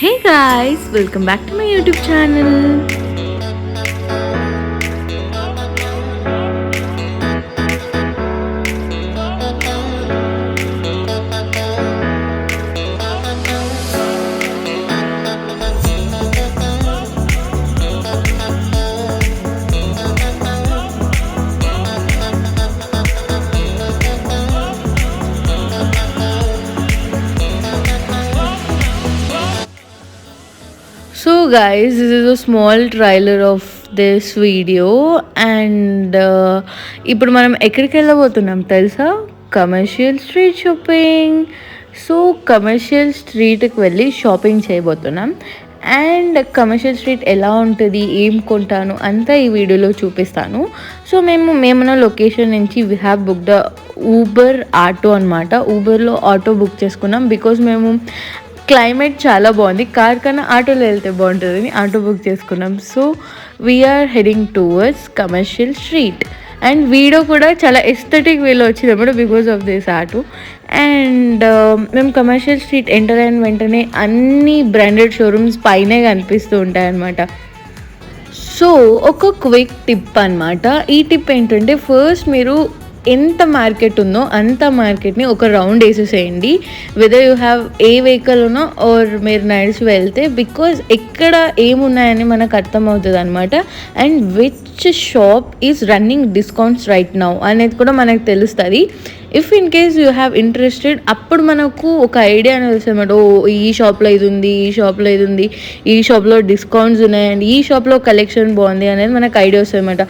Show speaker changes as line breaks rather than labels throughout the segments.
Hey guys, welcome back to my YouTube channel. So guys, this is a small trailer of this video and ఇప్పుడు మనం ఎక్కడికి వెళ్ళబోతున్నాం తెలుసా? Commercial street shopping. So commercial స్ట్రీట్కి వెళ్ళి shopping చేయబోతున్నాం and commercial street ఎలా ఉంటుంది, ఏం కొంటాను అంతా ఈ వీడియోలో చూపిస్తాను. సో మేమున్న లొకేషన్ నుంచి we have book the Uber auto అనమాట. ఊబర్లో ఆటో బుక్ చేసుకున్నాం బికాజ్ మేము క్లైమేట్ చాలా బాగుంది, కార్ కన్నా ఆటోలో వెళ్తే బాగుంటుందని ఆటో బుక్ చేసుకున్నాం. So we are heading towards Commercial Street and video కూడా చాలా ఎస్థెటిక్ వేలో వచ్చింది అన్నమాట because of this auto. And మేము కమర్షియల్ స్ట్రీట్ ఎంటర్ అయిన వెంటనే అన్ని బ్రాండెడ్ షోరూమ్స్ పైనే కనిపిస్తూ ఉంటాయన్నమాట. సో ఒక క్విక్ టిప్ అనమాట. ఈ టిప్ ఏంటంటే ఫస్ట్ మీరు ఎంత మార్కెట్ ఉందో అంత మార్కెట్ని ఒక రౌండ్ వేసేసేయండి, whether you have a vehicle ఉన్నా ఆర్ మీరు నడిచి వెళ్తే, బికాజ్ ఎక్కడ ఏమున్నాయని మనకు అర్థమవుతుంది అనమాట. And which shop is running discounts right now అనేది కూడా మనకు తెలుస్తుంది. If in case you have interested అప్పుడు మనకు ఒక ఐడియా అనేది వస్తుంది అన్నమాట. ఓ ఈ షాప్లో ఇది ఉంది, ఈ షాప్లో ఇది ఉంది, ఈ షాప్లో డిస్కౌంట్స్ ఉన్నాయి అండ్ ఈ షాప్లో కలెక్షన్ బాగుంది అనేది మనకు ఐడియా వస్తుంది అన్నమాట.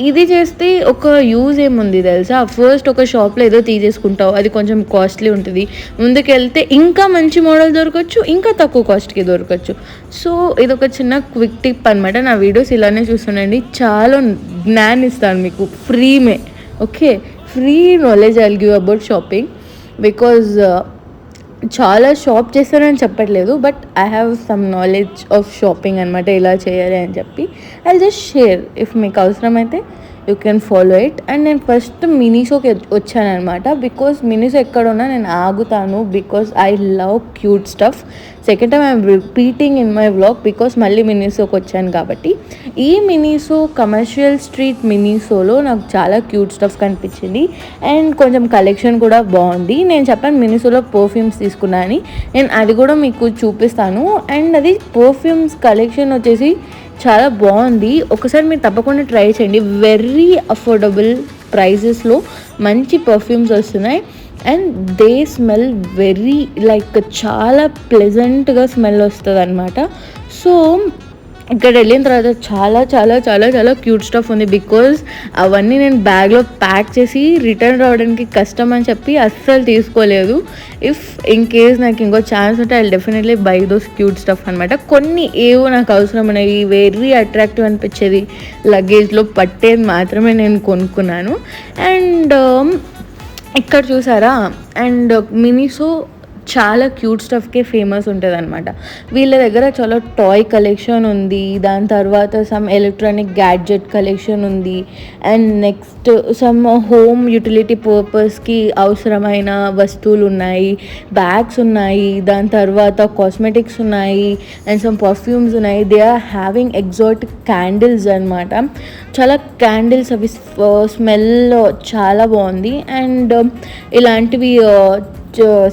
ఇది చేస్తే ఒక యూజ్ ఏముంది తెలుసా? ఫస్ట్ ఒక షాప్లో ఏదో తీసేసుకుంటావు, అది కొంచెం కాస్ట్లీ ఉంటుంది, ముందుకెళ్తే ఇంకా మంచి మోడల్ దొరకచ్చు, ఇంకా తక్కువ కాస్ట్కి దొరకచ్చు. సో ఇది ఒక చిన్న క్విక్ టిప్ అనమాట. నా వీడియోస్ ఇలానే చూస్తుండండి, చాలా జ్ఞానం ఇస్తాను మీకు ఫ్రీమే. Okay, free knowledge I'll give about shopping because చాలా షాప్ చేస్తానని చెప్పట్లేదు, but I have some knowledge of shopping అనమాట, ఇలా చేయాలి అని చెప్పి ఐ జస్ట్ షేర్. ఇఫ్ మీకు అవసరమైతే you can follow it. And నేను ఫస్ట్ మినీసోకి వచ్చానమాట బికాజ్ మినీసో ఎక్కడ ఉన్నా నేను ఆగుతాను because I love cute stuff. Second time I'm repeating in my vlog because మళ్ళీ మినీసోకి వచ్చాను కాబట్టి. ఈ మినీసో కమర్షియల్ స్ట్రీట్ మినీసోలో నాకు చాలా క్యూట్ స్టఫ్ కనిపించింది అండ్ కొంచెం కలెక్షన్ కూడా బాగుంది. నేను చెప్పాను మినీసోలో పర్ఫ్యూమ్స్ తీసుకున్నా అని, నేను అది కూడా మీకు చూపిస్తాను. అండ్ అది పర్ఫ్యూమ్స్ కలెక్షన్ వచ్చేసి చాలా బాగుంది, ఒకసారి మీరు తప్పకుండా ట్రై చేయండి. వెరీ అఫోర్డబుల్ ప్రైజెస్లో మంచి పర్ఫ్యూమ్స్ వస్తున్నాయి and they smell very like చాలా ప్లెజెంట్గా స్మెల్ వస్తుంది అనమాట. సో ఇక్కడ వెళ్ళిన తర్వాత చాలా చాలా చాలా చాలా క్యూట్ స్టఫ్ ఉంది బికాజ్ అవన్నీ నేను బ్యాగ్లో ప్యాక్ చేసి రిటర్న్ రావడానికి కష్టం అని చెప్పి అస్సలు తీసుకోలేదు. ఇఫ్ ఇన్ కేస్ నాకు ఇంకో ఛాన్స్ ఉంటే I definitely by those cute stuff అనమాట. కొన్ని ఏవో నాకు అవసరం ఉన్నాయి, వెరీ అట్రాక్టివ్ అనిపించేది లగేజ్లో పట్టేది మాత్రమే నేను కొనుక్కున్నాను. అండ్ ఇక్కడ చూసారా, అండ్ మినీసో చాలా క్యూట్ స్టఫ్కే ఫేమస్ ఉంటుంది అనమాట. వీళ్ళ దగ్గర చాలా టాయ్ కలెక్షన్ ఉంది, దాని తర్వాత సమ్ ఎలక్ట్రానిక్ గ్యాడ్జెట్ కలెక్షన్ ఉంది and next some home utility పర్పస్కి అవసరమైన వస్తువులు ఉన్నాయి, బ్యాగ్స్ ఉన్నాయి, దాని తర్వాత కాస్మెటిక్స్ ఉన్నాయి అండ్ సమ్ పర్ఫ్యూమ్స్ ఉన్నాయి. They are having exotic candles అనమాట. చాలా క్యాండిల్స్ అవి స్మెల్ చాలా బాగుంది అండ్ ఇలాంటివి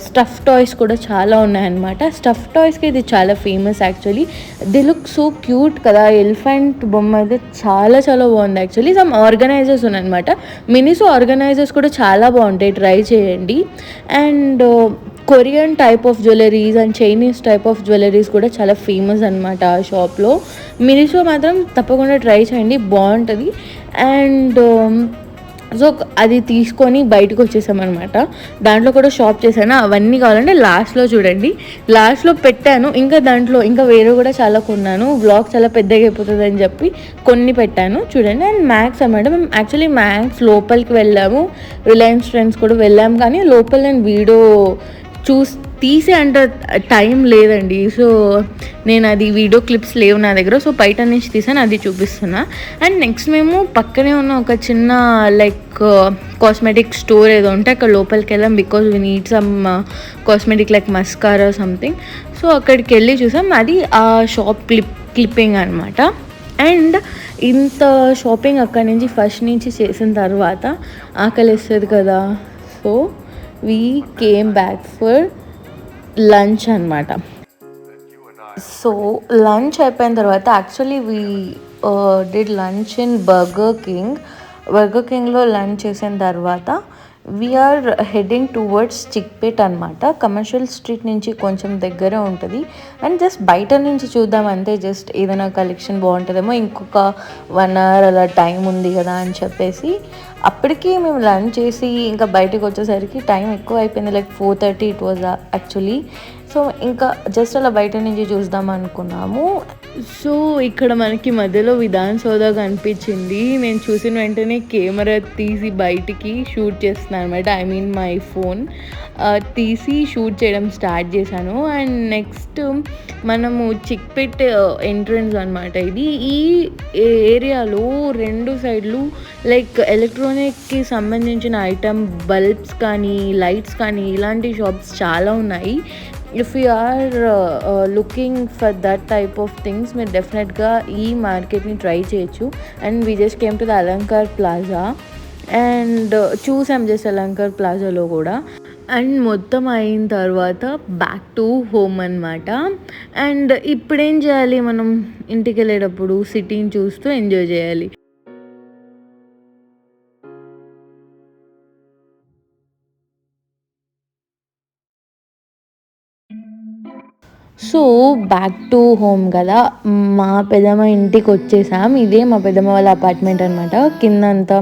స్టఫ్ టాయ్స్ కూడా చాలా ఉన్నాయన్నమాట. స్టఫ్ టాయ్స్కి ఇది చాలా famous actually. The look so cute కదా, ఎలిఫెంట్ బొమ్మ అయితే చాలా చాలా బాగుంది యాక్చువల్లీ. సమ్ ఆర్గనైజర్స్ ఉన్నాయన్నమాట. మినీసో ఆర్గనైజర్స్ కూడా చాలా బాగుంటాయి, ట్రై చేయండి. And Korean type of jewelleries and Chinese type of jewelleries కూడా చాలా ఫేమస్ అనమాట ఆ షాప్లో. మినీసో మాత్రం తప్పకుండా ట్రై చేయండి, బాగుంటుంది. అండ్ సో అది తీసుకొని బయటకు వచ్చేసామన్నమాట. దాంట్లో కూడా షాప్ చేశాను, అవన్నీ కావాలంటే లాస్ట్లో చూడండి, లాస్ట్లో పెట్టాను. ఇంకా దాంట్లో ఇంకా వేరే కూడా చాలా కొన్నాను, బ్లాగ్ చాలా పెద్దగా అయిపోతుంది అని చెప్పి కొన్ని పెట్టాను చూడండి. అండ్ మ్యాక్స్ అనమాట. మేము యాక్చువల్లీ మ్యాక్స్ లోపలికి వెళ్ళాము, రిలయన్స్ ట్రెండ్స్ కూడా వెళ్ళాము, కానీ లోపల నేను వీడియో తీసే అంత టైం లేదండి. సో నేను అది వీడియో క్లిప్స్ లేవు నా దగ్గర, సో బయట నుంచి తీసాను, అది చూపిస్తున్నా. అండ్ నెక్స్ట్ మేము పక్కనే ఉన్న ఒక చిన్న లైక్ కాస్మెటిక్ స్టోర్ ఏదో ఉంటే అక్కడ లోపలికి వెళ్ళాం because we need some cosmetic like mascara something. So అక్కడికి వెళ్ళి చూసాం. అది ఆ షాప్ క్లిప్పింగ్ అనమాట. అండ్ ఇంత షాపింగ్ అక్కడి నుంచి ఫస్ట్ నుంచి చేసిన తర్వాత ఆకలిస్తుంది కదా, so we came back for lunch అనమాట. సో లంచ్ అయిపోయిన తర్వాత actually we did lunch in Burger కింగ్లో లంచ్ చేసిన తర్వాత వీఆర్ హెడింగ్ టువర్డ్స్ చిక్పేట్ అనమాట. కమర్షియల్ స్ట్రీట్ నుంచి కొంచెం దగ్గరే ఉంటుంది. అండ్ జస్ట్ బయట నుంచి చూద్దాం అంతే, జస్ట్ ఏదైనా కలెక్షన్ బాగుంటుందేమో, ఇంకొక 1 hour అలా టైం ఉంది కదా అని చెప్పేసి. అప్పటికి మేము లంచ్ చేసి ఇంకా బయటకు వచ్చేసరికి టైం ఎక్కువ అయిపోయింది, like 4:30 it was actually. So ఇంకా జస్ట్ అలా బయట నుంచి చూద్దాం అనుకున్నాము. సో ఇక్కడ మనకి మధ్యలో విధాన్ సౌధ కనిపించింది. నేను చూసిన వెంటనే కెమెరా తీసి బయటికి షూట్ చేస్తున్నాను అనమాట. ఐ మీన్ మై ఫోన్ తీసి షూట్ చేయడం స్టార్ట్ చేశాను. అండ్ నెక్స్ట్ మనము చిక్పేట్ ఎంట్రన్స్ అనమాట ఇది. ఈ ఏరియాలో 2 సైడ్లు లైక్ ఎలక్ట్రానిక్కి సంబంధించిన ఐటమ్, బల్బ్స్ కానీ లైట్స్ కానీ ఇలాంటి షాప్స్ చాలా ఉన్నాయి. If you are looking for that type of things మీరు డెఫినెట్గా ఈ మార్కెట్ని ట్రై చేయొచ్చు. And we just came to the Alankar plaza and చూసాం జస్ట్ అలంకార్ ప్లాజాలో కూడా. అండ్ మొత్తం అయిన తర్వాత బ్యాక్ టు హోమ్ అనమాట. అండ్ ఇప్పుడేం చేయాలి, మనం ఇంటికి వెళ్ళేటప్పుడు సిటీని చూస్తూ ఎంజాయ్ చేయాలి. సో బ్యాక్ టు హోమ్ కదా, మా పెద్దమ్మ ఇంటికి వచ్చేసాం. ఇదే మా పెద్దమ్మ వాళ్ళ అపార్ట్మెంట్ అనమాట. కిందంతా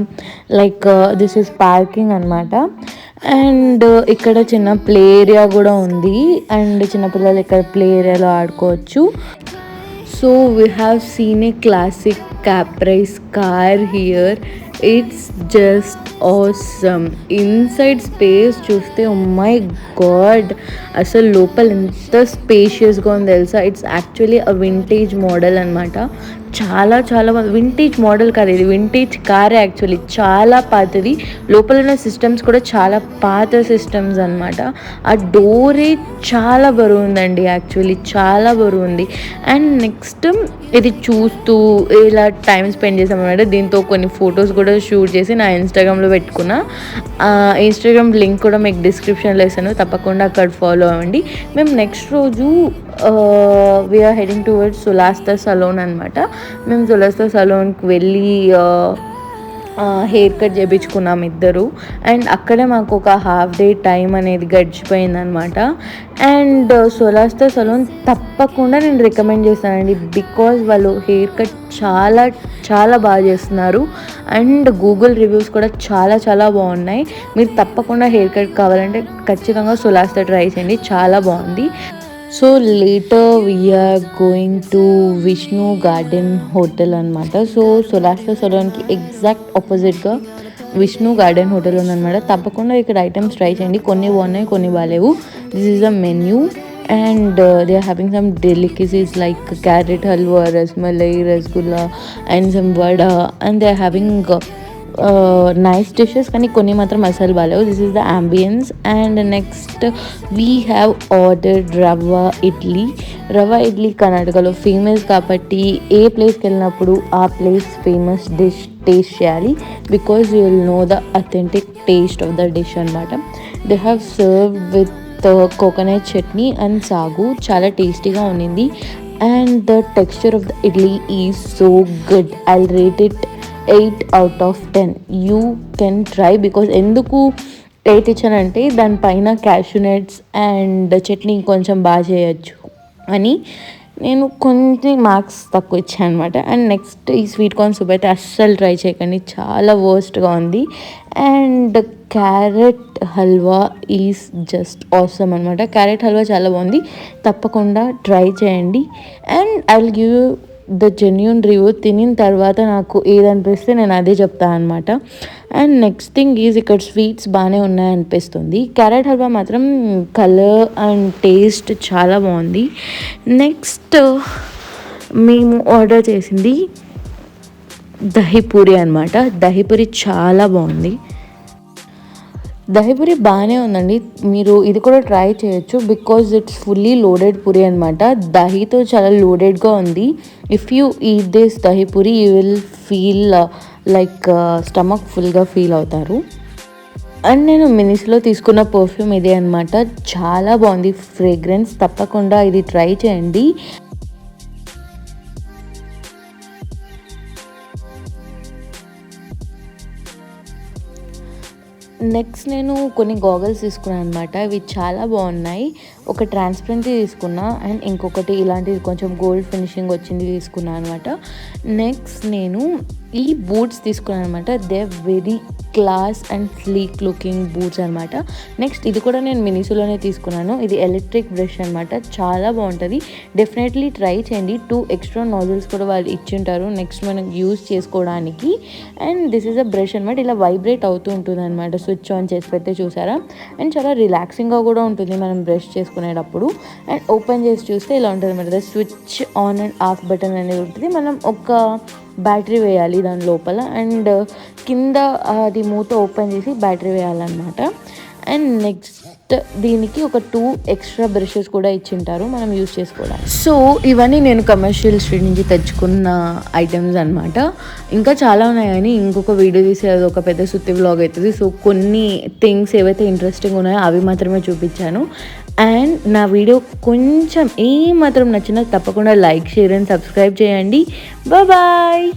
లైక్ దిస్ ఇస్ పార్కింగ్ అనమాట. అండ్ ఇక్కడ చిన్న ప్లే ఏరియా కూడా ఉంది. అండ్ చిన్నపిల్లలు ఇక్కడ ప్లే ఏరియాలో ఆడుకోవచ్చు. So we have seen a classic Caprice car here. It's just awesome. Inside space చూస్తే ఓ మై గాడ్, అసలు లోపల ఎంత స్పేషియస్గా ఉంది తెలుసా. It's actually a vintage model అనమాట. చాలా చాలా వింటేజ్ మోడల్ కాదు, ఇది వింటేజ్ కార్ యాక్చువల్లీ. చాలా పాతది, లోపల ఉన్న సిస్టమ్స్ కూడా చాలా పాత సిస్టమ్స్ అనమాట. ఆ డోరే చాలా బరువు ఉందండి, యాక్చువల్లీ చాలా బరువు ఉంది. అండ్ నెక్స్ట్ ఇది చూస్తూ ఇలా టైం స్పెండ్ చేసాం అనమాట. దీంతో కొన్ని ఫొటోస్ కూడా షూట్ చేసి నా ఇన్స్టాగ్రామ్లో పెట్టుకున్నా. ఇన్స్టాగ్రామ్ లింక్ కూడా మీకు డిస్క్రిప్షన్లో ఇస్తాను, తప్పకుండా అక్కడ ఫాలో అవ్వండి. మేము నెక్స్ట్ రోజు వీఆర్ హెడింగ్ టువర్డ్స్ సులాస్తా సలోన్ అనమాట. మేము సులాస్తా సలోన్కి వెళ్ళి హెయిర్ కట్ చేయించుకున్నాం ఇద్దరు. అండ్ అక్కడే మాకు ఒక హాఫ్ డే టైం అనేది గడిచిపోయిందనమాట. అండ్ సులాస్తా సలోన్ తప్పకుండా నేను రికమెండ్ చేస్తానండి, బికాజ్ వాళ్ళు హెయిర్ కట్ చాలా చాలా బాగా చేస్తున్నారు. అండ్ గూగుల్ రివ్యూస్ కూడా చాలా చాలా బాగున్నాయి. మీరు తప్పకుండా హెయిర్ కట్ కావాలంటే ఖచ్చితంగా సులాస్తా ట్రై చేయండి, చాలా బాగుంది. So later we are going to Vishnu Garden hotel అనమాట. సో సులాస్తా సలోన్కి ఎగ్జాక్ట్ ఆపోజిట్గా విష్ణు గార్డెన్ హోటల్ ఉందన్నమాట. తప్పకుండా ఇక్కడ ఐటమ్స్ ట్రై చేయండి, కొన్ని బాగున్నాయి కొన్ని బాగాలేవు. This is a menu and they are having some delicacies like carrot halwa, rasmalai, rasgulla and some vada, and they are having nice dishes, కానీ కొన్ని మాత్రం అసలు బాగాలేవు. This is the ambience. And next we have ordered rava idli కర్ణాటకలో famous కాబట్టి ఏ ప్లేస్కి వెళ్ళినప్పుడు ఆ ప్లేస్ ఫేమస్ డిష్ టేస్ట్ చేయాలి, because you will know the authentic taste of the dish అనమాట. They have served with coconut chutney and sagu, చాలా టేస్టీగా ఉన్నింది. And the texture of the idli is so good. I rate it 8 out of 10. You can try, because ఎందుకు 8 ఇచ్చానంటే దానిపైన cashew nuts and chutney కొంచెం బాగా చేయొచ్చు అని నేను కొన్ని మార్క్స్ తక్కువ ఇచ్చాను అనమాట. అండ్ నెక్స్ట్ ఈ స్వీట్ కార్న్ సూప్ అయితే అస్సలు ట్రై చేయకండి, చాలా వర్స్ట్గా ఉంది. And carrot halwa is just awesome అనమాట. క్యారెట్ హల్వా చాలా బాగుంది, తప్పకుండా ట్రై చేయండి. And I will give you the genuine review. తినిన తర్వాత నాకు ఏదనిపిస్తే నేను అదే చెప్తాను అనమాట. అండ్ నెక్స్ట్ థింగ్ ఈజ్ ఇక్కడ స్వీట్స్ బాగానే ఉన్నాయనిపిస్తుంది. క్యారెట్ హల్వా మాత్రం కలర్ అండ్ టేస్ట్ చాలా బాగుంది. నెక్స్ట్ మేము ఆర్డర్ చేసింది దహీపూరి అనమాట. దహీపూరి చాలా బాగుంది. దహిపూరి బాగానే ఉందండి. మీరు ఇది కూడా ట్రై చేయొచ్చు because it's fully loaded puri అనమాట. దహితో చాలా లోడెడ్గా ఉంది. If you eat this dahi puri you will feel like stomach ఫుల్గా ఫీల్ అవుతారు. అండ్ నేను మినిస్లో తీసుకున్న పర్ఫ్యూమ్ ఇదే అనమాట. చాలా బాగుంది ఫ్రేగ్రెన్స్. తప్పకుండా ఇది ట్రై చేయండి. నెక్స్ట్ నేను కొన్ని గాగల్స్ తీసుకున్నాను అనమాట. ఇవి చాలా బాగున్నాయి. ఒక ట్రాన్స్పరెంట్ తీసుకున్నా అండ్ ఇంకొకటి ఇలాంటిది కొంచెం గోల్డ్ ఫినిషింగ్ వచ్చింది తీసుకున్నాను అనమాట. నెక్స్ట్ నేను ఈ బూట్స్ తీసుకున్నాను అనమాట. They very class and sleek looking boots అనమాట. నెక్స్ట్ ఇది కూడా నేను మినిసోలోనే తీసుకున్నాను. ఇది ఎలక్ట్రిక్ బ్రష్ అనమాట. చాలా బాగుంటుంది. డెఫినెట్లీ ట్రై చేయండి. 2 ఎక్స్ట్రా నాజిల్స్ కూడా వాళ్ళు ఇచ్చింటారు నెక్స్ట్ మనం యూజ్ చేసుకోవడానికి. And this is a brush అనమాట. ఇలా వైబ్రేట్ అవుతూ ఉంటుంది అనమాట. స్విచ్ ఆన్ చేసి పెడితే చూసారా. అండ్ చాలా రిలాక్సింగ్గా కూడా ఉంటుంది మనం బ్రష్ చేసుకునేటప్పుడు. అండ్ ఓపెన్ చేసి చూస్తే ఇలా ఉంటుంది అనమాట. Switch on and of button అనేది ఉంటుంది. మనం ఒక బ్యాటరీ వేయాలి దాని లోపల అండ్ కింద అది మూత ఓపెన్ చేసి బ్యాటరీ వేయాలన్నమాట. అండ్ నెక్స్ట్ దీనికి ఒక 2 ఎక్స్ట్రా బ్రషెస్ కూడా ఇచ్చింటారు మనం యూజ్ చేసుకోవడానికి. సో ఇవన్నీ నేను కమర్షియల్ స్ట్రీట్ నుంచి తెచ్చుకున్న ఐటమ్స్ అనమాట. ఇంకా చాలా ఉన్నాయి కానీ ఇంకొక వీడియో తీసి అది ఒక పెద్ద సుత్తి వ్లాగ్ అవుతుంది. సో కొన్ని థింగ్స్ ఏవైతే ఇంట్రెస్టింగ్ ఉన్నాయో అవి మాత్రమే చూపించాను. అండ్ నా వీడియో కొంచెం ఏమాత్రం నచ్చినా తప్పకుండా లైక్, షేర్ అండ్ సబ్స్క్రైబ్ చేయండి. బాయ్.